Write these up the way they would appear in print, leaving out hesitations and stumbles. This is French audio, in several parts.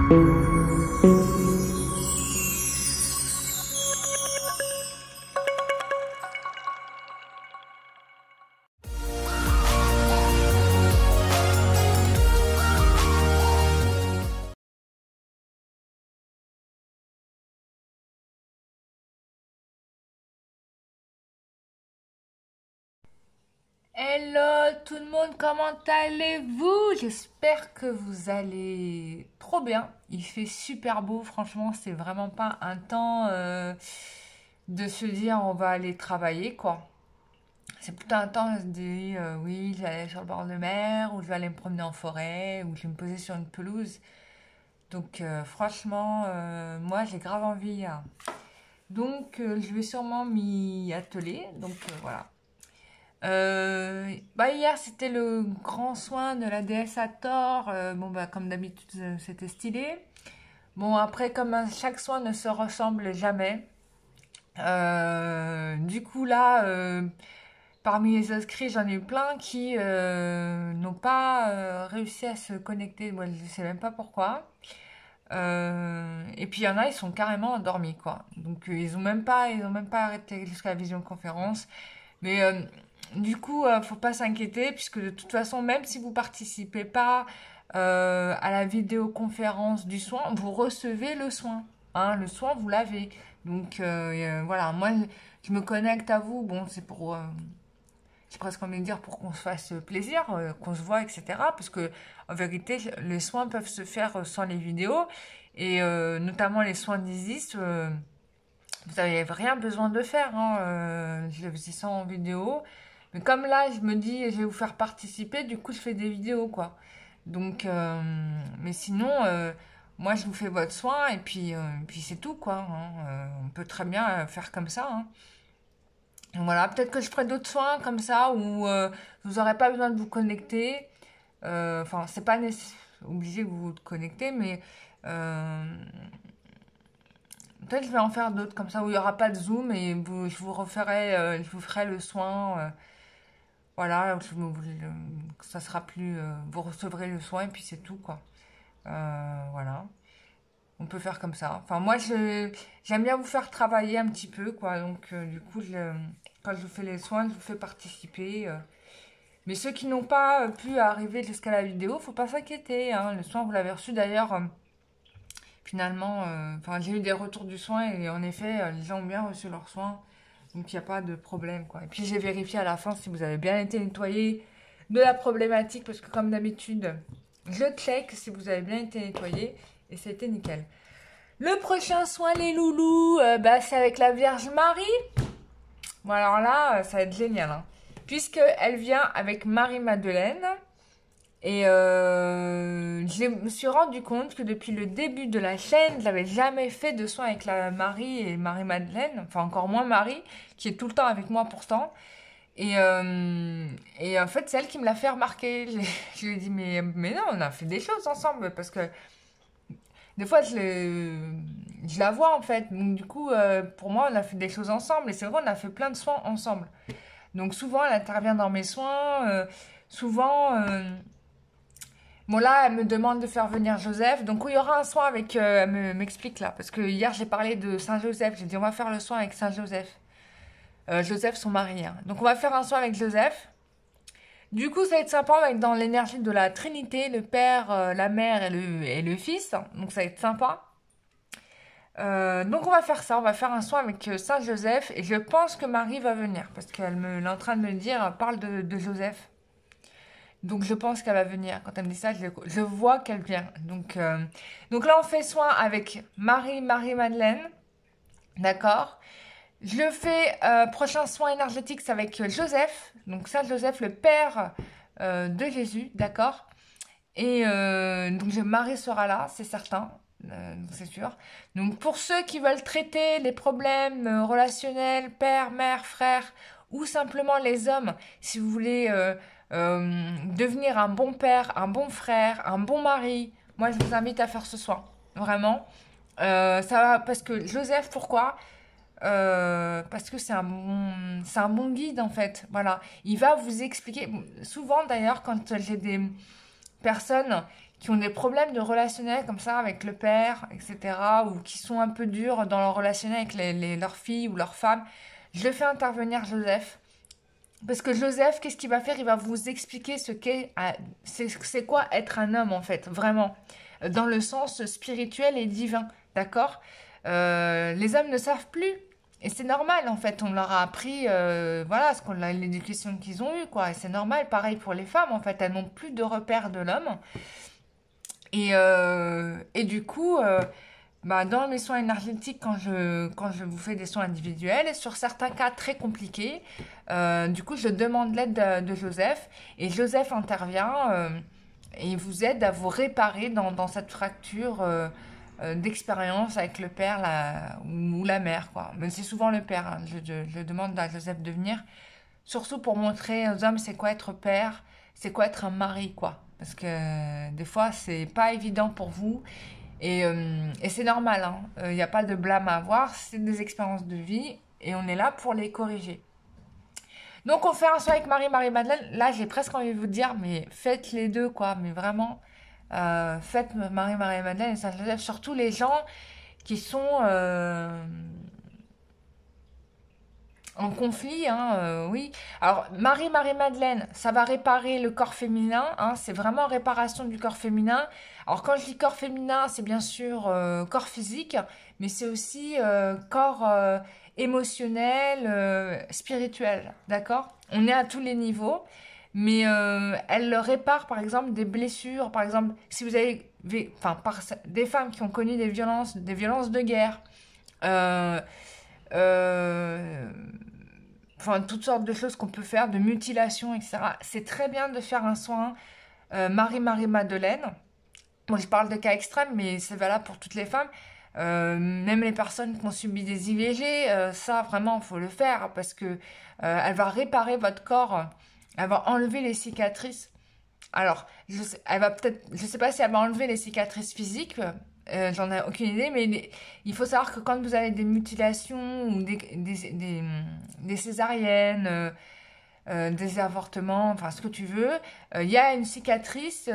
Hello tout le monde, comment allez-vous? J'espère que vous allez trop bien. Il fait super beau, franchement, c'est vraiment pas un temps de se dire on va aller travailler quoi. C'est plutôt un temps de se dire oui, je vais aller sur le bord de mer, ou je vais aller me promener en forêt, ou je vais me poser sur une pelouse. Donc franchement, moi j'ai grave envie, hein. Donc je vais sûrement m'y atteler. Donc voilà. Bah hier c'était le grand soin de la déesse Hathor. Bon bah comme d'habitude c'était stylé. Bon après comme chaque soin ne se ressemble jamais. Du coup là parmi les inscrits j'en ai eu plein qui n'ont pas réussi à se connecter. Moi je sais même pas pourquoi. Et puis il y en a ils sont carrément endormis quoi. Donc ils ont même pas arrêté jusqu'à la visioconférence. Mais du coup, faut pas s'inquiéter puisque de toute façon, même si vous participez pas à la vidéoconférence du soin, vous recevez le soin. Hein, le soin, vous l'avez. Donc voilà, moi, je me connecte à vous. Bon, c'est pour, j'ai presque envie de dire pour qu'on se fasse plaisir, qu'on se voit, etc. Parce que en vérité, les soins peuvent se faire sans les vidéos et notamment les soins d'Isis. Vous n'avez rien besoin de faire, hein. Je faisais ça en vidéo. Mais comme là, je me dis, je vais vous faire participer, du coup, je fais des vidéos, quoi. Donc, mais sinon, moi, je vous fais votre soin et puis c'est tout, quoi, hein. On peut très bien faire comme ça, hein. Donc voilà, peut-être que je ferai d'autres soins comme ça où vous n'aurez pas besoin de vous connecter. Enfin, c'est pas obligé que vous vous connectez, mais peut-être que je vais en faire d'autres comme ça où il n'y aura pas de zoom et je vous ferai le soin. Voilà, ça sera plus. Vous recevrez le soin et puis c'est tout quoi. Voilà, on peut faire comme ça. Enfin, moi, j'aime bien vous faire travailler un petit peu quoi. Donc, du coup, quand je vous fais les soins, je vous fais participer. Mais ceux qui n'ont pas pu arriver jusqu'à la vidéo, faut pas s'inquiéter, hein. Le soin, vous l'avez reçu d'ailleurs. Finalement, enfin, j'ai eu des retours du soin et en effet, les gens ont bien reçu leurs soins. Donc, il n'y a pas de problème, quoi. Et puis, j'ai vérifié à la fin si vous avez bien été nettoyé de la problématique parce que, comme d'habitude, je check si vous avez bien été nettoyé et c'était nickel. Le prochain soin, les loulous, bah, c'est avec la Vierge Marie. Bon, alors là, ça va être génial, hein, puisqu'elle vient avec Marie-Madeleine. Et je me suis rendu compte que depuis le début de la chaîne, je n'avais jamais fait de soin avec la Marie et Marie-Madeleine, enfin encore moins Marie, qui est tout le temps avec moi pourtant. Et en fait, c'est elle qui me l'a fait remarquer. Je lui ai dit, mais non, on a fait des choses ensemble, parce que des fois, je la vois en fait. Donc du coup, pour moi, on a fait des choses ensemble. Et c'est vrai, on a fait plein de soins ensemble. Donc souvent, elle intervient dans mes soins. Souvent... Bon là, elle me demande de faire venir Joseph. Donc il y aura un soin avec... elle m'explique là. Parce que hier, j'ai parlé de Saint-Joseph. J'ai dit, on va faire le soin avec Saint-Joseph. Joseph, son mari, hein. Donc on va faire un soin avec Joseph. Du coup, ça va être sympa. On va être dans l'énergie de la Trinité. Le Père, la Mère et le Fils. Donc ça va être sympa. Donc on va faire ça. On va faire un soin avec Saint-Joseph. Et je pense que Marie va venir. Parce qu'elle est en train de me dire, parle de Joseph. Donc je pense qu'elle va venir. Quand elle me dit ça, je vois qu'elle vient. Donc là, on fait soin avec Marie-Madeleine. D'accord. Je le fais, prochain soin énergétique, c'est avec Joseph. Donc Saint Joseph, le père de Jésus. D'accord. Et donc Marie sera là, c'est certain. C'est sûr. Donc pour ceux qui veulent traiter les problèmes relationnels, père, mère, frère, ou simplement les hommes, si vous voulez devenir un bon père, un bon frère, un bon mari, moi je vous invite à faire ce soin. Vraiment. Ça va, parce que Joseph, pourquoi parce que c'est un bon guide en fait. Voilà. Il va vous expliquer. Souvent d'ailleurs, quand j'ai des personnes qui ont des problèmes de relationnel comme ça avec le père, etc., ou qui sont un peu durs dans leur relationnel avec leurs filles ou leurs femmes, je fais intervenir Joseph. Parce que Joseph, qu'est-ce qu'il va faire? Il va vous expliquer ce qu'est, c'est quoi être un homme en fait, vraiment, dans le sens spirituel et divin, d'accord? Les hommes ne savent plus, et c'est normal en fait. On leur a appris, voilà, l'éducation qu'ils ont eue, quoi. Et c'est normal, pareil pour les femmes en fait, elles n'ont plus de repères de l'homme. Et du coup, bah, dans mes soins énergétiques, quand je vous fais des soins individuels, sur certains cas très compliqués, du coup, je demande l'aide de Joseph et Joseph intervient et vous aide à vous réparer dans cette fracture d'expérience avec le père ou la mère, quoi. Mais c'est souvent le père, hein. Je demande à Joseph de venir, surtout pour montrer aux hommes c'est quoi être père, c'est quoi être un mari, quoi. Parce que des fois, c'est pas évident pour vous. Et c'est normal, hein. Il n'y a pas de blâme à avoir, c'est des expériences de vie et on est là pour les corriger. Donc on fait un soin avec Marie-Madeleine. Là, j'ai presque envie de vous dire, mais faites les deux, quoi. Mais vraiment, faites Marie-Madeleine et Saint-Joseph. Surtout les gens qui sont en conflit, hein, oui. Alors, Marie-Madeleine, ça va réparer le corps féminin, hein, c'est vraiment réparation du corps féminin. Alors, quand je dis corps féminin, c'est bien sûr corps physique, mais c'est aussi corps émotionnel, spirituel, d'accord? On est à tous les niveaux, mais elle répare, par exemple, des blessures. Par exemple, si vous avez, enfin, des femmes qui ont connu des violences de guerre, euh, euh, enfin toutes sortes de choses qu'on peut faire, de mutilation, etc. C'est très bien de faire un soin Marie-Madeleine. Moi, je parle de cas extrêmes, mais c'est valable pour toutes les femmes. Même les personnes qui ont subi des IVG, ça vraiment, il faut le faire parce que elle va réparer votre corps, elle va enlever les cicatrices. Alors, elle va peut-être, je sais pas si elle va enlever les cicatrices physiques, j'en ai aucune idée, mais il faut savoir que quand vous avez des mutilations ou des césariennes, des avortements, enfin ce que tu veux, il y a une cicatrice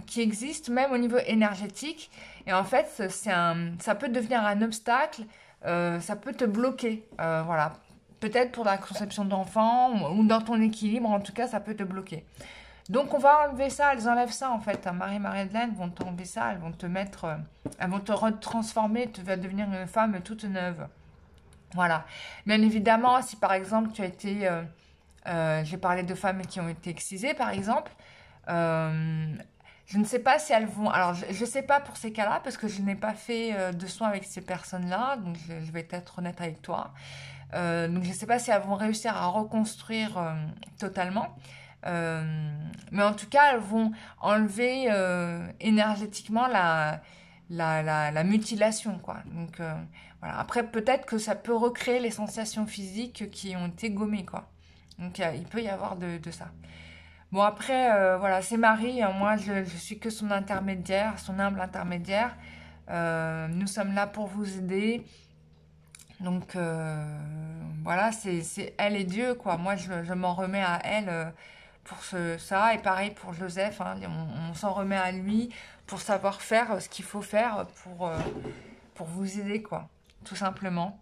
qui existe même au niveau énergétique. Et en fait, ça peut devenir un obstacle, ça peut te bloquer. Voilà. Peut-être pour la conception d'enfants ou dans ton équilibre, en tout cas, ça peut te bloquer. Donc on va enlever ça, elles enlèvent ça en fait. Marie-Madeleine vont t'enlever ça, elles vont te mettre, elles vont te retransformer, tu vas devenir une femme toute neuve. Voilà. Bien évidemment, si par exemple tu as été, j'ai parlé de femmes qui ont été excisées par exemple, euh, je ne sais pas si elles vont, alors je ne sais pas pour ces cas-là parce que je n'ai pas fait de soins avec ces personnes-là, donc je vais être honnête avec toi. Donc je ne sais pas si elles vont réussir à reconstruire totalement. Mais en tout cas, elles vont enlever énergétiquement la mutilation, quoi. Donc voilà. Après, peut-être que ça peut recréer les sensations physiques qui ont été gommées, quoi. Donc il peut y avoir de ça. Bon après, voilà, c'est Marie, hein. Moi je suis que son intermédiaire, son humble intermédiaire. Nous sommes là pour vous aider. Donc voilà, c'est elle et Dieu, quoi. Moi, je m'en remets à elle pour ça. Et pareil pour Joseph, hein. On s'en remet à lui pour savoir faire ce qu'il faut faire pour vous aider, quoi. Tout simplement.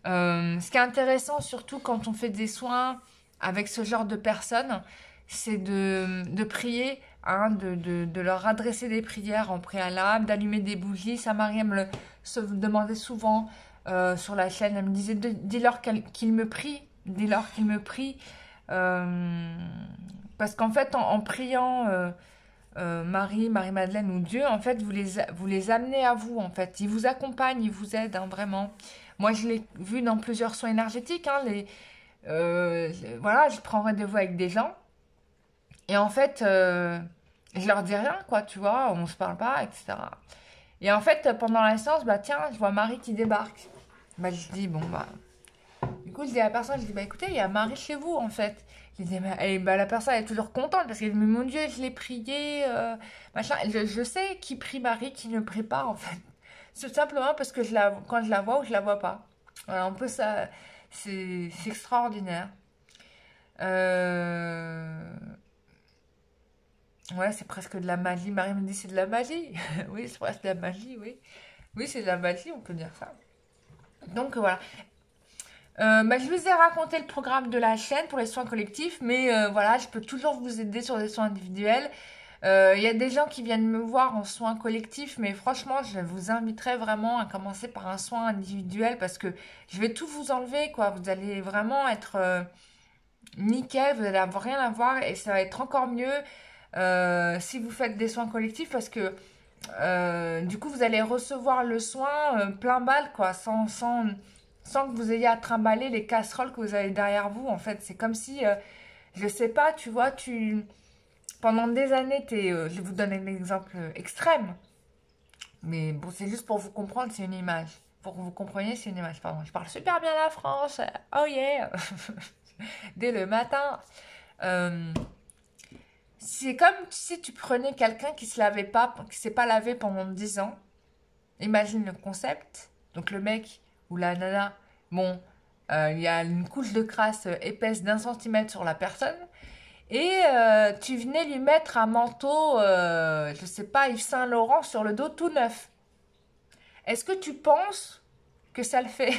Ce qui est intéressant, surtout quand on fait des soins avec ce genre de personnes, c'est de prier, hein, de leur adresser des prières en préalable, d'allumer des bougies. Ça, Marie me le se demandait souvent sur la chaîne. Elle me disait, dis-leur qu'ils me prient, dis-leur qu'ils me prient. Euh, Parce qu'en fait, en priant Marie-Madeleine ou Dieu, en fait, vous les amenez à vous, en fait. Ils vous accompagnent, ils vous aident, hein, vraiment. Moi, je l'ai vu dans plusieurs soins énergétiques, hein, voilà, je prends rendez-vous avec des gens. Et en fait, je leur dis rien, quoi, tu vois, on se parle pas, etc. Et en fait, pendant la séance, bah tiens, je vois Marie qui débarque. Bah je dis, bon, bah. Du coup, je dis à la personne, je dis, bah écoutez, il y a Marie chez vous, en fait. Je dis, bah, la personne elle est toujours contente parce qu'elle dit, mais mon Dieu, je l'ai prié, machin. Je sais qui prie Marie, qui ne prie pas, en fait. C'est simplement parce que quand je la vois ou je la vois pas. Voilà, un peu ça, c'est extraordinaire. Euh, Ouais, c'est presque de la magie. Marie me dit c'est de la magie. Oui, c'est presque de la magie, oui. Oui, c'est de la magie, on peut dire ça. Donc voilà. Bah, je vous ai raconté le programme de la chaîne pour les soins collectifs, mais voilà, je peux toujours vous aider sur les soins individuels. Il y a des gens qui viennent me voir en soins collectifs, mais franchement, je vous inviterai vraiment à commencer par un soin individuel parce que je vais tout vous enlever, quoi. Vous allez vraiment être nickel, vous allez avoir rien à voir et ça va être encore mieux si vous faites des soins collectifs parce que du coup, vous allez recevoir le soin plein balle, quoi, sans que vous ayez à trimballer les casseroles que vous avez derrière vous. En fait, c'est comme si, je sais pas, tu vois, pendant des années, je vais vous donner un exemple extrême, mais bon, c'est juste pour vous comprendre, c'est une image. Pour que vous compreniez, c'est une image. Pardon, je parle super bien la France. Oh yeah! Dès le matin. Euh, c'est comme si tu prenais quelqu'un qui se lavait pas, qui s'est pas lavé pendant 10 ans. Imagine le concept. Donc le mec ou la nana, bon, il y a une couche de crasse épaisse d'1 centimètre sur la personne. Et tu venais lui mettre un manteau, je sais pas, Yves Saint Laurent sur le dos tout neuf. Est-ce que tu penses que ça le fait?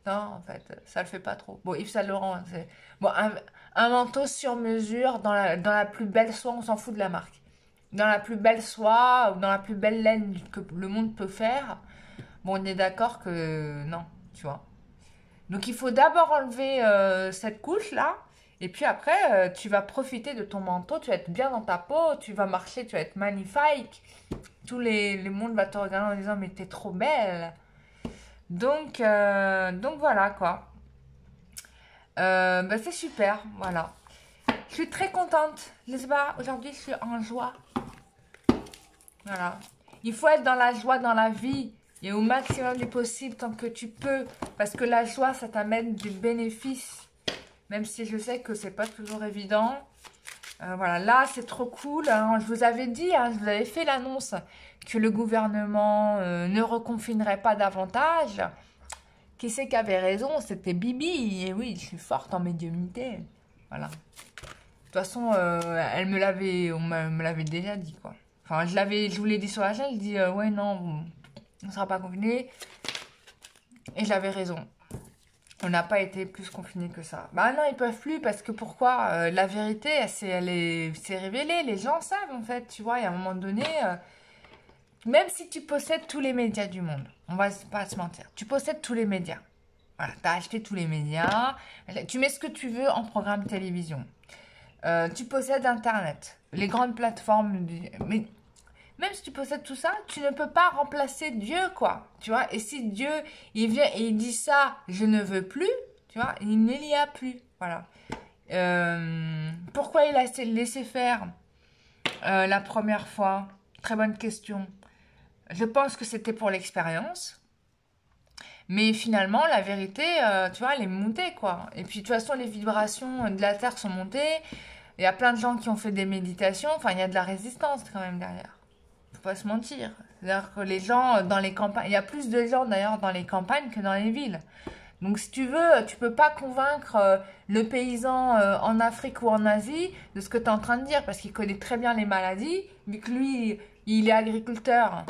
Non, en fait, ça le fait pas trop. Bon, Yves Saint Laurent, c'est... Bon, un manteau sur mesure dans la plus belle soie, on s'en fout de la marque. Dans la plus belle soie ou dans la plus belle laine que le monde peut faire. Bon, on est d'accord que non, tu vois. Donc il faut d'abord enlever cette couche-là. Et puis après, tu vas profiter de ton manteau, tu vas être bien dans ta peau, tu vas marcher, tu vas être magnifique. Les mondes vont te regarder en disant mais t'es trop belle. Donc voilà quoi. Bah, c'est super, voilà. Je suis très contente. Je sais pas, aujourd'hui je suis en joie. Voilà. Il faut être dans la joie dans la vie et au maximum du possible tant que tu peux. Parce que la joie, ça t'amène du bénéfice. Même si je sais que c'est pas toujours évident. Voilà, là, c'est trop cool. Hein. Je vous avais dit, hein, je vous avais fait l'annonce que le gouvernement ne reconfinerait pas davantage. Qui c'est qui avait raison? C'était Bibi. Et oui, je suis forte en médiumnité. Voilà. De toute façon, me l'avait déjà dit, quoi. Enfin, je vous l'ai dit sur la chaîne, je dis, ouais, non, on ne sera pas confiné. Et j'avais raison. On n'a pas été plus confinés que ça. Bah non, ils peuvent plus parce que pourquoi? La vérité, c'est révélé. Les gens savent, en fait, tu vois, et à un moment donné, même si tu possèdes tous les médias du monde, on va pas se mentir, tu possèdes tous les médias. Voilà, tu as acheté tous les médias, tu mets ce que tu veux en programme télévision. Tu possèdes Internet, les grandes plateformes, mais même si tu possèdes tout ça, tu ne peux pas remplacer Dieu, quoi. Tu vois, et si Dieu, il vient et il dit ça, je ne veux plus, tu vois, il n'y a plus. Voilà. Pourquoi il a laissé faire la première fois? Très bonne question. Je pense que c'était pour l'expérience. Mais finalement, la vérité, tu vois, elle est montée, quoi. Et puis, de toute façon, les vibrations de la Terre sont montées. Il y a plein de gens qui ont fait des méditations. Enfin, il y a de la résistance quand même derrière. Faut pas se mentir. C'est-à-dire que les gens dans les campagnes... Il y a plus de gens d'ailleurs dans les campagnes que dans les villes. Donc, si tu veux, tu peux pas convaincre le paysan en Afrique ou en Asie de ce que tu es en train de dire. Parce qu'il connaît très bien les maladies. Vu que lui, il est agriculteur.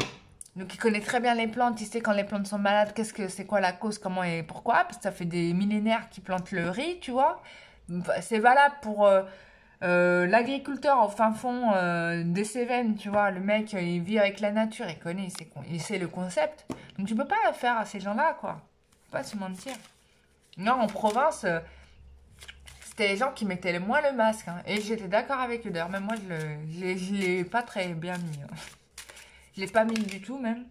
Donc il connaît très bien les plantes, il sait quand les plantes sont malades, c'est quoi la cause, comment et pourquoi, parce que ça fait des millénaires qu'ils plantent le riz, tu vois. C'est valable pour l'agriculteur au fin fond des Cévennes, tu vois. Le mec, il vit avec la nature, il connaît, il sait le concept. Donc tu peux pas le faire à ces gens-là, quoi. Faut pas se mentir. Non, en province, c'était les gens qui mettaient le moins le masque. Hein, et j'étais d'accord avec eux. D'ailleurs, même moi, je l'ai pas très bien mis. Hein. Je l'ai pas mis du tout même.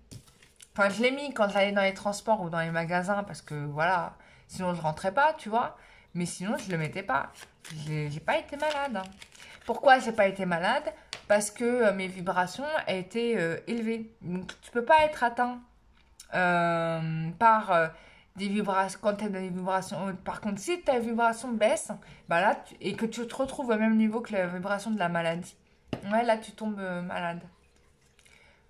Enfin, je l'ai mis quand j'allais dans les transports ou dans les magasins parce que voilà, sinon je rentrais pas, tu vois. Mais sinon, je le mettais pas. J'ai pas été malade. Hein. Pourquoi j'ai pas été malade? Parce que mes vibrations étaient élevées. Donc, tu peux pas être atteint par des vibrations quand tu as des vibrations. Par contre, si ta vibration baisse, bah là, et que tu te retrouves au même niveau que la vibration de la maladie, ouais, là, tu tombes malade.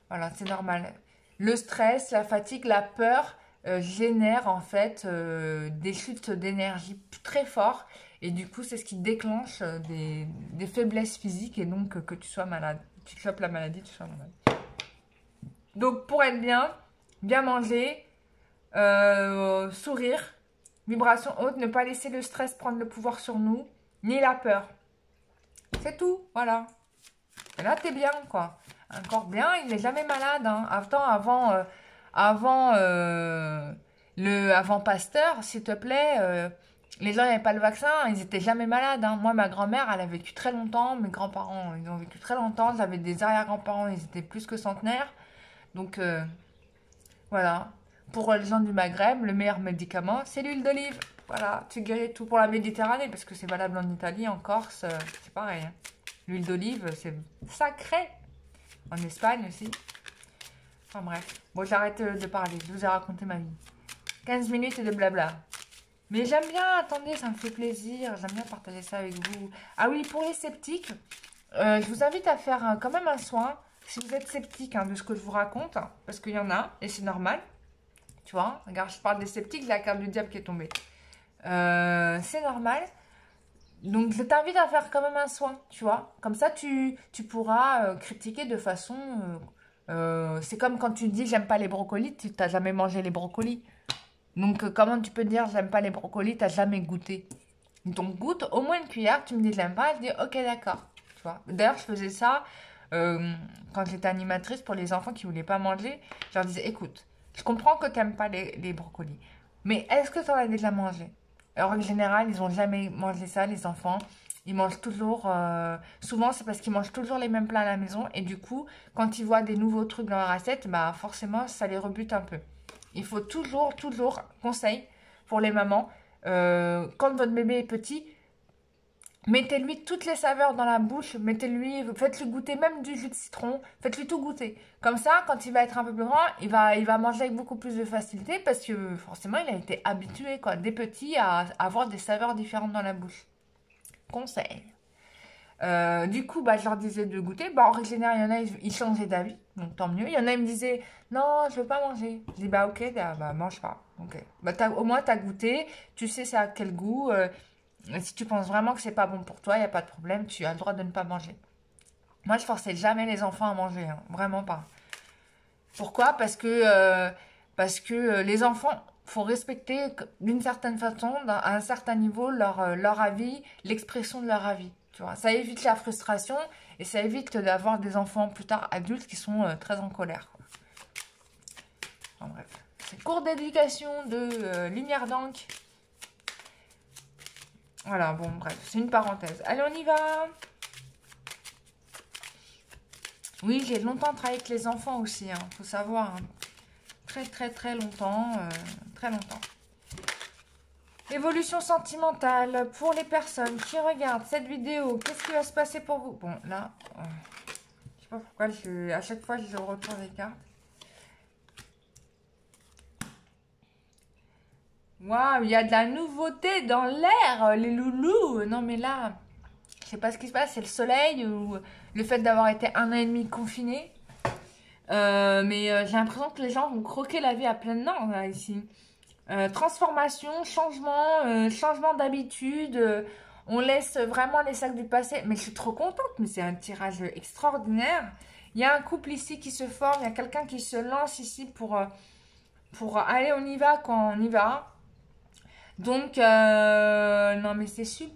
Voilà, c'est normal. Le stress, la fatigue, la peur génèrent en fait des chutes d'énergie très fortes. Et du coup, c'est ce qui déclenche des faiblesses physiques et donc que tu sois malade. Tu chopes la maladie, tu sois malade. Donc, pour être bien, bien manger, sourire, vibration haute, ne pas laisser le stress prendre le pouvoir sur nous, ni la peur. C'est tout, voilà. Et là, t'es bien, quoi. Un corps bien, il n'est jamais malade. Hein. Avant Pasteur, s'il te plaît, les gens n'avaient pas le vaccin, ils étaient jamais malades. Hein. Moi, ma grand-mère, elle a vécu très longtemps. Mes grands-parents, ils ont vécu très longtemps. J'avais des arrière-grands-parents, ils étaient plus que centenaires. Donc, voilà. Pour les gens du Maghreb, le meilleur médicament, c'est l'huile d'olive. Voilà, tu guéris tout pour la Méditerranée, parce que c'est valable en Italie, en Corse, c'est pareil. Hein. L'huile d'olive, c'est sacré. En Espagne aussi. Enfin bref. Bon, j'arrête de parler. Je vous ai raconté ma vie. 15 minutes de blabla. Mais j'aime bien, attendez, ça me fait plaisir. J'aime bien partager ça avec vous. Ah oui, pour les sceptiques, je vous invite à faire quand même un soin. Si vous êtes sceptique de ce que je vous raconte, parce qu'il y en a, et c'est normal. Tu vois, regarde, je parle des sceptiques, la carte du diable qui est tombée. C'est normal. Donc, je t'invite à faire quand même un soin, tu vois. Comme ça, tu pourras critiquer de façon... c'est comme quand tu dis j'aime pas les brocolis, tu n'as jamais mangé les brocolis. Donc, comment tu peux dire j'aime pas les brocolis, tu n'as jamais goûté. Donc, goûte au moins une cuillère, tu me dis j'aime pas, je dis ok, d'accord. Tu vois. D'ailleurs, je faisais ça quand j'étais animatrice pour les enfants qui voulaient pas manger. Je leur disais écoute, je comprends que tu n'aimes pas les brocolis, mais est-ce que tu en as déjà mangé? Alors, en général, ils n'ont jamais mangé ça, les enfants. Ils mangent toujours... souvent, c'est parce qu'ils mangent toujours les mêmes plats à la maison. Et du coup, quand ils voient des nouveaux trucs dans leur assiette, bah forcément, ça les rebute un peu. Il faut toujours, conseil pour les mamans, quand votre bébé est petit, mettez-lui toutes les saveurs dans la bouche, faites-lui goûter même du jus de citron, faites-lui tout goûter. Comme ça, quand il va être un peu plus grand, il va manger avec beaucoup plus de facilité parce que forcément, il a été habitué, quoi, dès petit à avoir des saveurs différentes dans la bouche. Conseil. Du coup, bah, je leur disais de goûter. Bah, en général, il y en a, ils changeaient d'avis, donc tant mieux. Il y en a, ils me disaient, non, je veux pas manger. Je dis, bah, ok, bah, mange pas. Ok. Bah, au moins, tu as goûté, tu sais ça a quel goût. Si tu penses vraiment que c'est pas bon pour toi, il n'y a pas de problème, tu as le droit de ne pas manger. Moi, je forçais jamais les enfants à manger, hein, vraiment pas. Pourquoi? Parce que les enfants, faut respecter d'une certaine façon, à un certain niveau, leur avis, l'expression de leur avis. Tu vois, ça évite la frustration et ça évite d'avoir des enfants plus tard adultes qui sont très en colère. Quoi. Enfin, bref. C'est cours d'éducation de Lumière d'Ancre. Voilà, bon, bref, c'est une parenthèse. Allez, on y va. Oui, j'ai longtemps travaillé avec les enfants aussi, hein, faut savoir. Hein. Très longtemps. Très longtemps. Évolution sentimentale pour les personnes qui regardent cette vidéo. Qu'est-ce qui va se passer pour vous? Bon, là, je sais pas pourquoi, à chaque fois, je retourne les cartes. Waouh, il y a de la nouveauté dans l'air, les loulous. Non, mais là, je sais pas ce qui se passe, c'est le soleil ou le fait d'avoir été 1 an et demi confiné. Mais j'ai l'impression que les gens vont croquer la vie à pleines dents, là, ici. Transformation, changement d'habitude. On laisse vraiment les sacs du passé. Mais je suis trop contente, mais c'est un tirage extraordinaire. Il y a un couple ici qui se forme, il y a quelqu'un qui se lance ici pour aller, on y va quand on y va. Donc, non mais c'est super.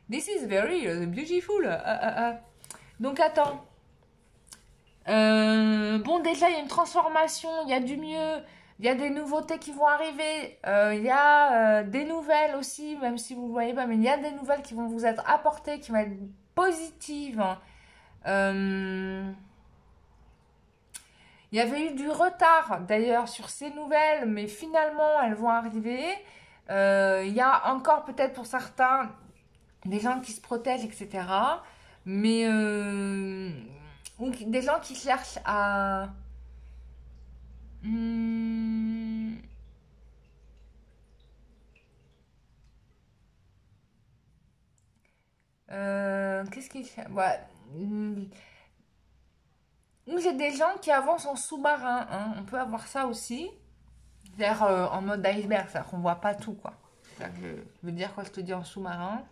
This is very beautiful. Donc, attends. Bon, déjà, il y a une transformation, il y a du mieux, il y a des nouveautés qui vont arriver, il y a des nouvelles aussi, même si vous ne voyez pas, mais il y a des nouvelles qui vont vous être apportées, qui vont être positives. Il y avait eu du retard d'ailleurs sur ces nouvelles, mais finalement elles vont arriver. Il y a encore peut-être pour certains des gens qui se protègent, etc. Mais ou des gens qui cherchent à... qu'est-ce qu'ils cherchent? Ouais. Ou j'ai des gens qui avancent en sous-marin. Hein. On peut avoir ça aussi. C'est-à-dire en mode iceberg, c'est-à-dire qu'on voit pas tout, quoi. C'est ça que je veux dire quand je te dis en sous-marin.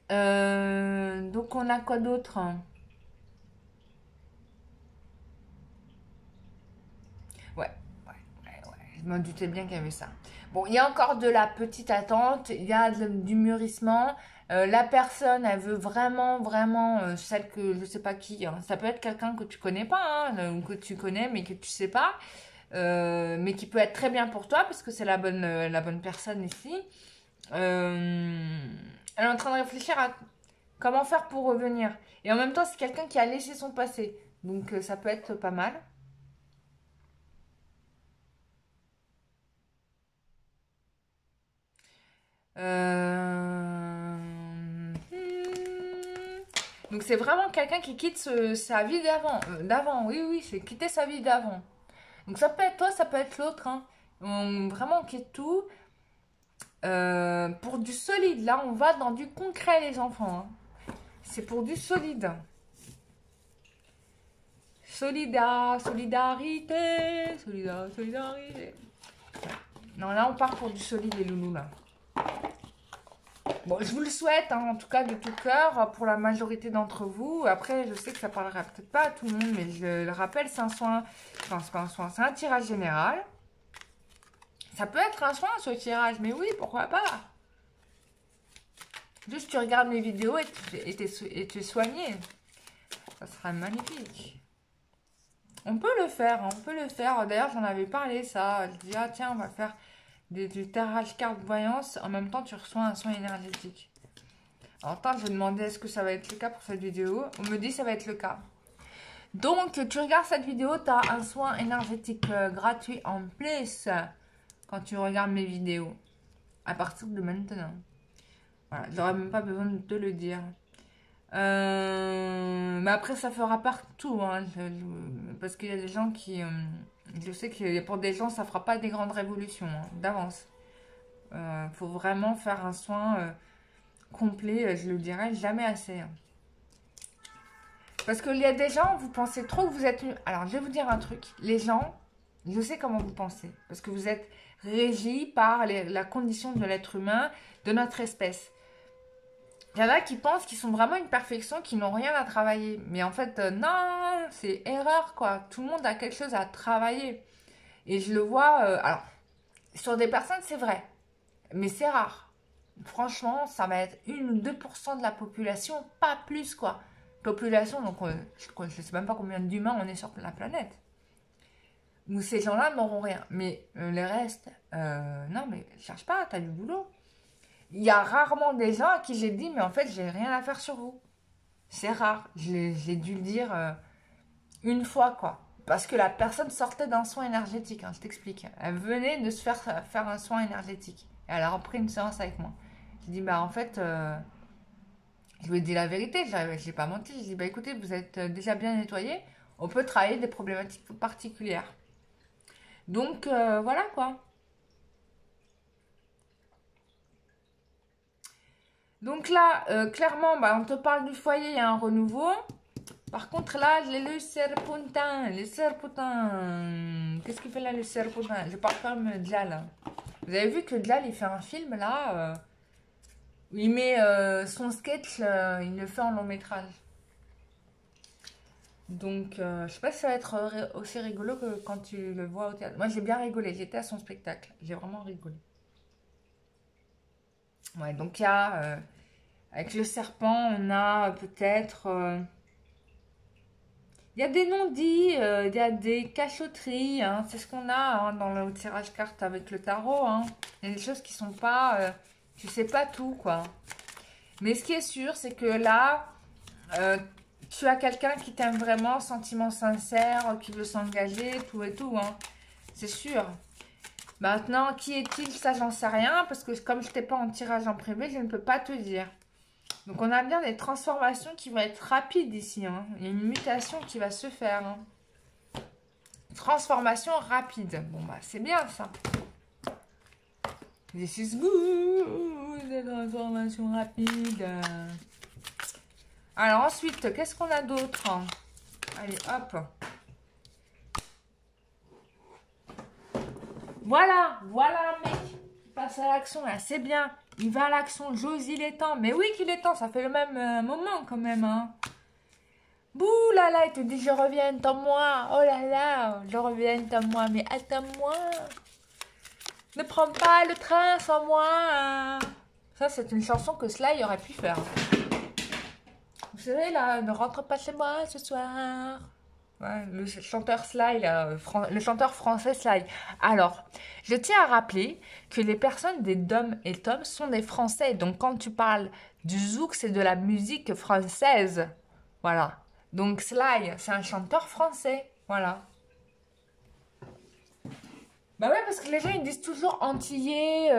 Donc on a quoi d'autre? Ouais, ouais, ouais, ouais. Je me doutais bien qu'il y avait ça. Bon, il y a encore de la petite attente, il y a du mûrissement. La personne, elle veut vraiment, vraiment, celle que je sais pas qui, hein. Ça peut être quelqu'un que tu connais pas, hein, ou que tu connais mais que tu sais pas, mais qui peut être très bien pour toi parce que c'est la bonne personne ici. Elle est en train de réfléchir à comment faire pour revenir. Et en même temps, c'est quelqu'un qui a laissé son passé. Donc ça peut être pas mal. Donc c'est vraiment quelqu'un qui quitte sa vie d'avant, oui, oui, c'est quitter sa vie d'avant. Donc ça peut être toi, ça peut être l'autre, hein. Vraiment, on quitte tout. Pour du solide, là, on va dans du concret, les enfants, hein. C'est pour du solide. Solidarité. Non, là, on part pour du solide, les loulous, là. Bon, je vous le souhaite, hein, en tout cas de tout cœur, pour la majorité d'entre vous. Après, je sais que ça parlera peut-être pas à tout le monde, mais je le rappelle, c'est un soin, enfin, c'est pas un soin, c'est un tirage général. Ça peut être un soin, ce tirage, mais oui, pourquoi pas. Juste, tu regardes mes vidéos et tu es soigné. Ça sera magnifique. On peut le faire, hein, on peut le faire. D'ailleurs, j'en avais parlé, ça. Je dis, ah tiens, on va faire du tirage carte voyance. En même temps, tu reçois un soin énergétique. Alors, attends, je vais demander est-ce que ça va être le cas pour cette vidéo. On me dit que ça va être le cas. Donc, tu regardes cette vidéo, tu as un soin énergétique gratuit en plus quand tu regardes mes vidéos. À partir de maintenant. Voilà, j'aurais même pas besoin de te le dire. Mais après, ça fera partout, hein, parce qu'il y a des gens qui... je sais que pour des gens, ça fera pas des grandes révolutions, hein, d'avance. Faut vraiment faire un soin complet, je le dirai jamais assez, hein. Parce qu'il y a des gens, vous pensez trop que vous êtes... Alors, je vais vous dire un truc. Les gens, je sais comment vous pensez. Parce que vous êtes régis par la condition de l'être humain, de notre espèce. Il y en a qui pensent qu'ils sont vraiment une perfection, qui n'ont rien à travailler. Mais en fait, non, c'est erreur, quoi. Tout le monde a quelque chose à travailler. Et je le vois... alors, sur des personnes, c'est vrai. Mais c'est rare. Franchement, ça va être 1 ou 2% de la population, pas plus, quoi. Population, donc je ne sais même pas combien d'humains on est sur la planète. Où ces gens-là n'auront rien. Mais les restes, non, mais cherche pas, t'as du boulot. Il y a rarement des gens à qui j'ai dit, mais en fait, j'ai rien à faire sur vous. C'est rare. J'ai dû le dire une fois, quoi. Parce que la personne sortait d'un soin énergétique, hein, je t'explique. Elle venait de se faire un soin énergétique. Et elle a repris une séance avec moi. J'ai dit, bah en fait, je lui ai dit la vérité, je n'ai pas menti. Je lui ai dit, bah écoutez, vous êtes déjà bien nettoyé, on peut travailler des problématiques particulières. Donc, voilà quoi. Donc là, clairement, bah, on te parle du foyer, il y a un renouveau. Par contre, là, j'ai le serpentin. Le serpentin. Qu'est-ce qu'il fait là, le serpentin? Je parle comme Djal. Vous avez vu que Djal, il fait un film là, où il met son sketch, il le fait en long métrage. Donc, je sais pas si ça va être aussi rigolo que quand tu le vois au théâtre. Moi, j'ai bien rigolé. J'étais à son spectacle. J'ai vraiment rigolé. Ouais, donc il y a, avec le serpent, on a peut-être... il y a des non-dits, il y a des cachotteries, hein, c'est ce qu'on a hein, dans le tirage carte avec le tarot, hein. Il y a des choses qui sont pas... tu sais pas tout, quoi. Mais ce qui est sûr, c'est que là, tu as quelqu'un qui t'aime vraiment, sentiment sincère, qui veut s'engager, tout et tout, hein. C'est sûr. Maintenant, qui est-il? Ça, j'en sais rien, parce que comme je t'ai pas en tirage en privé, je ne peux pas te dire. Donc, on a bien des transformations qui vont être rapides ici, hein. Il y a une mutation qui va se faire, hein. Transformation rapide. Bon, bah, c'est bien, ça. This is good. Des transformations rapides. Alors, ensuite, qu'est-ce qu'on a d'autre? Allez, hop. voilà, mec. Il passe à l'action, là, c'est bien. Il va à l'action, j'ose, il est temps. Mais oui qu'il est temps, ça fait le même moment quand même, hein. Bouh là là, il te dit je reviens, attends-moi. Oh là là, je reviens, attends-moi. Mais attends-moi. Ne prends pas le train sans moi, hein. Ça, c'est une chanson que Sly aurait pu faire. Vous savez, là, ne rentre pas chez moi ce soir. Ouais, le chanteur Sly, là, le chanteur français Sly. Alors, je tiens à rappeler que les personnes des Dom et Tom sont des Français. Donc, quand tu parles du zouk, c'est de la musique française. Voilà. Donc, Sly, c'est un chanteur français. Voilà. Bah ouais, parce que les gens, ils disent toujours antillais,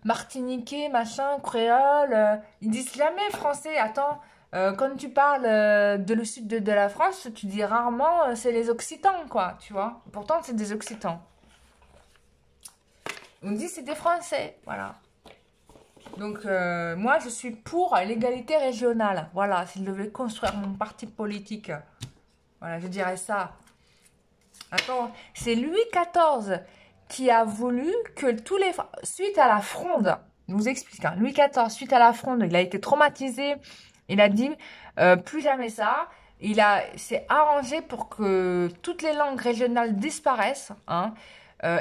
martiniquais, machin, créole. Ils disent jamais français. Attends, quand tu parles de le sud de la France, tu dis rarement c'est les Occitans, quoi, tu vois. Pourtant, c'est des Occitans. On dit c'est des Français, voilà. Donc, moi, je suis pour l'égalité régionale. Voilà, s'il devait construire mon parti politique, voilà, je dirais ça. Attends, c'est Louis XIV qui a voulu que tous les... Suite à la Fronde, je vous explique, hein, Louis XIV, suite à la Fronde, il a été traumatisé. Il a dit, plus jamais ça. S'est arrangé pour que toutes les langues régionales disparaissent, hein,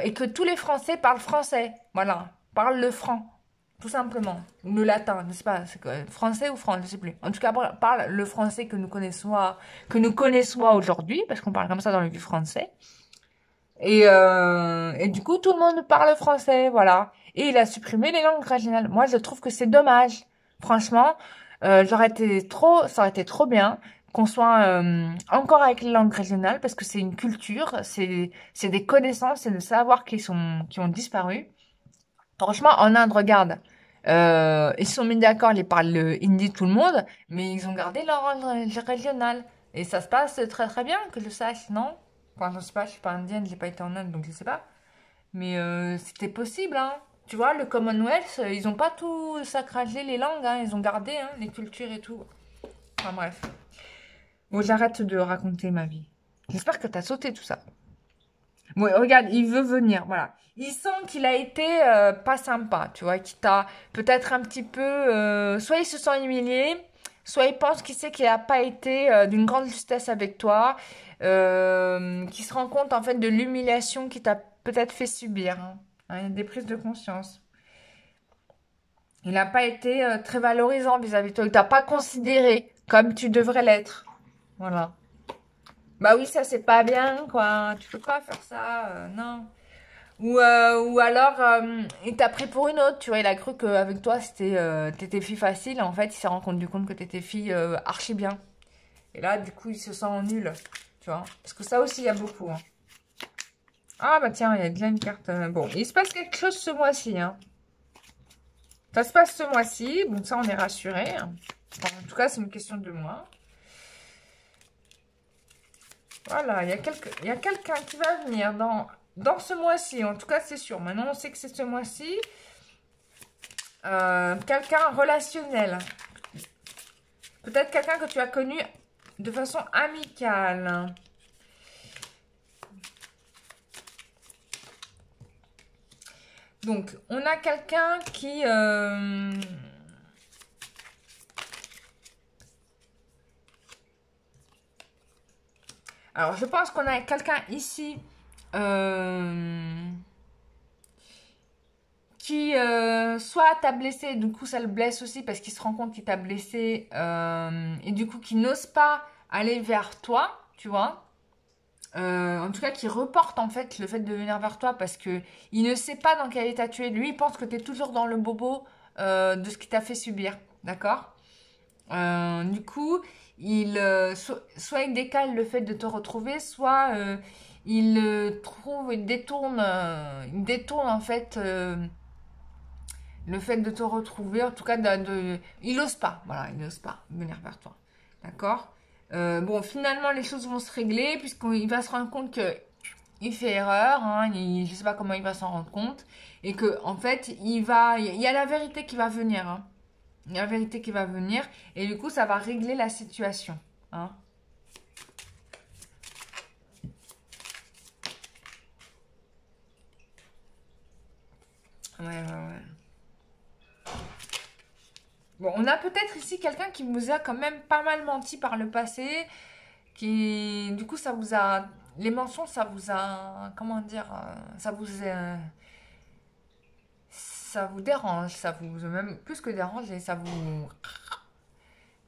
et que tous les Français parlent français. Voilà, parlent le franc, tout simplement. Ou le latin, je ne sais pas, c'est quoi, français ou franc, je ne sais plus. En tout cas, parle le français que nous connaissons aujourd'hui, parce qu'on parle comme ça dans le vieux français. Et du coup, tout le monde parle français, voilà. Et il a supprimé les langues régionales. Moi, je trouve que c'est dommage. Franchement, ça aurait été trop bien qu'on soit encore avec les langues régionales parce que c'est une culture, c'est des connaissances, c'est des savoirs qui ont disparu. Franchement, en Inde, regarde, ils se sont mis d'accord, ils parlent le hindi tout le monde, mais ils ont gardé leur langue régionale. Et ça se passe très très bien, que je sache, non? Enfin, je sais pas, je suis pas indienne, j'ai pas été en Inde, donc je sais pas. Mais c'était possible, hein. Tu vois, le Commonwealth, ils ont pas tout sacragé les langues, hein. Ils ont gardé, hein, les cultures et tout. Enfin bref. Bon, j'arrête de raconter ma vie. J'espère que t'as sauté tout ça. Bon, regarde, il veut venir, voilà. Il sent qu'il a été pas sympa, tu vois, qu'il t'a peut-être un petit peu... soit il se sent humilié, soit il pense qu'il sait qu'il n'a pas été d'une grande justesse avec toi, qu'il se rend compte en fait de l'humiliation qu'il t'a peut-être fait subir, hein. Hein, il y a des prises de conscience. Il n'a pas été très valorisant vis-à-vis de toi, il t'a pas considéré comme tu devrais l'être. Voilà. Bah oui, ça c'est pas bien, quoi. Tu peux pas faire ça, non. Ou alors, il t'a pris pour une autre, tu vois, il a cru qu'avec toi, t'étais fille facile, en fait, il s'est rendu compte que t'étais fille archi bien. Et là, du coup, il se sent nul, tu vois. Parce que ça aussi, il y a beaucoup, hein. Ah, bah tiens, il y a déjà une carte. Bon, il se passe quelque chose ce mois-ci, hein. Ça se passe ce mois-ci, bon, ça, on est rassuré. Enfin, en tout cas, c'est une question de moi. Voilà, il y a quelqu'un qui va venir dans ce mois-ci, en tout cas c'est sûr. Maintenant on sait que c'est ce mois-ci. Quelqu'un relationnel. Peut-être quelqu'un que tu as connu de façon amicale. Donc, on a quelqu'un qui... Alors, je pense qu'on a quelqu'un ici qui soit t'a blessé, du coup ça le blesse aussi parce qu'il se rend compte qu'il t'a blessé et du coup qui n'ose pas aller vers toi, tu vois. En tout cas, qui reporte en fait le fait de venir vers toi parce que il ne sait pas dans quel état tu es. Lui, il pense que tu es toujours dans le bobo de ce qu'il t'a fait subir, d'accord? Du coup, soit il décale le fait de te retrouver, soit il détourne en fait le fait de te retrouver. En tout cas, il ose pas, voilà, il ose pas venir vers toi, d'accord? Bon, finalement, les choses vont se régler puisqu'il va se rendre compte que il fait erreur, hein, je sais pas comment il va s'en rendre compte et que en fait, il y a la vérité qui va venir, hein. Il y a la vérité qui va venir et du coup, ça va régler la situation, hein. Ouais, ouais, ouais. Bon, on a peut-être ici quelqu'un qui vous a quand même pas mal menti par le passé, qui, du coup, ça vous a, les mensonges, ça vous a, comment dire, ça vous dérange, ça vous, même plus que dérange, et ça vous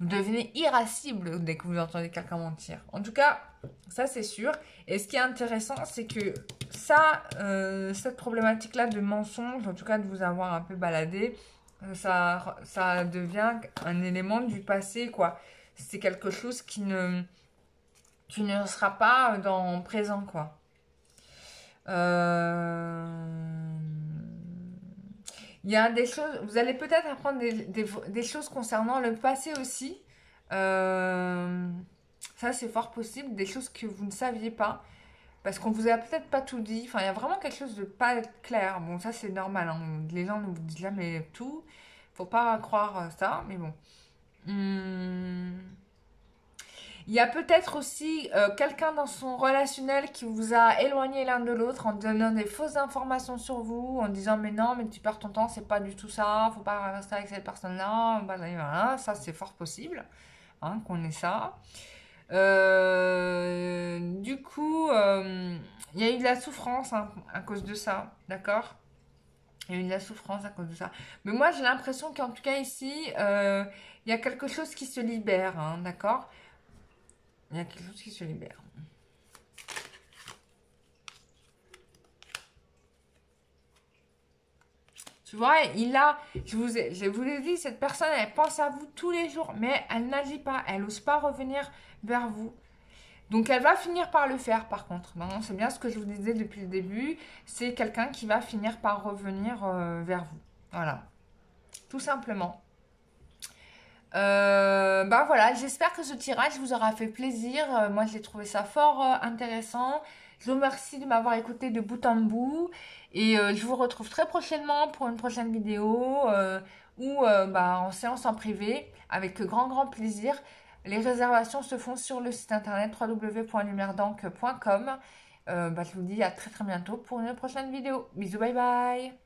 devenez irascible dès que vous entendez quelqu'un mentir. En tout cas, ça c'est sûr. Et ce qui est intéressant, c'est que ça, cette problématique-là de mensonge, en tout cas de vous avoir un peu baladé, ça devient un élément du passé, quoi. C'est quelque chose qui ne sera pas dans le présent, quoi. Euh, Il y a des choses, vous allez peut-être apprendre des choses concernant le passé aussi. Euh, Ça, c'est fort possible, des choses que vous ne saviez pas, parce qu'on vous a peut-être pas tout dit. Enfin, il y a vraiment quelque chose de pas clair. Bon, ça, c'est normal, hein. Les gens ne vous disent jamais tout. Faut pas croire ça, mais bon. Hum, Il y a peut-être aussi quelqu'un dans son relationnel qui vous a éloigné l'un de l'autre en donnant des fausses informations sur vous, en disant mais non, mais tu perds ton temps, c'est pas du tout ça, faut pas rester avec cette personne-là. Voilà, ça c'est fort possible, hein, qu'on ait ça. Du coup, il y a eu de la souffrance, hein, à cause de ça, d'accord? Il y a eu de la souffrance à cause de ça. Mais moi j'ai l'impression qu'en tout cas ici, il y a quelque chose qui se libère, hein, d'accord? Il y a quelque chose qui se libère. Tu vois, je vous ai dit, cette personne, elle pense à vous tous les jours, mais elle n'agit pas, elle n'ose pas revenir vers vous. Donc elle va finir par le faire par contre. Non, c'est bien ce que je vous disais depuis le début, c'est quelqu'un qui va finir par revenir vers vous. Voilà, tout simplement. Bah voilà, j'espère que ce tirage vous aura fait plaisir. Moi, j'ai trouvé ça fort intéressant. Je vous remercie de m'avoir écouté de bout en bout. Et je vous retrouve très prochainement pour une prochaine vidéo ou bah, en séance en privé avec grand grand plaisir. Les réservations se font sur le site internet www.lumierdank.com. Bah, je vous dis à très très bientôt pour une prochaine vidéo. Bisous, bye bye.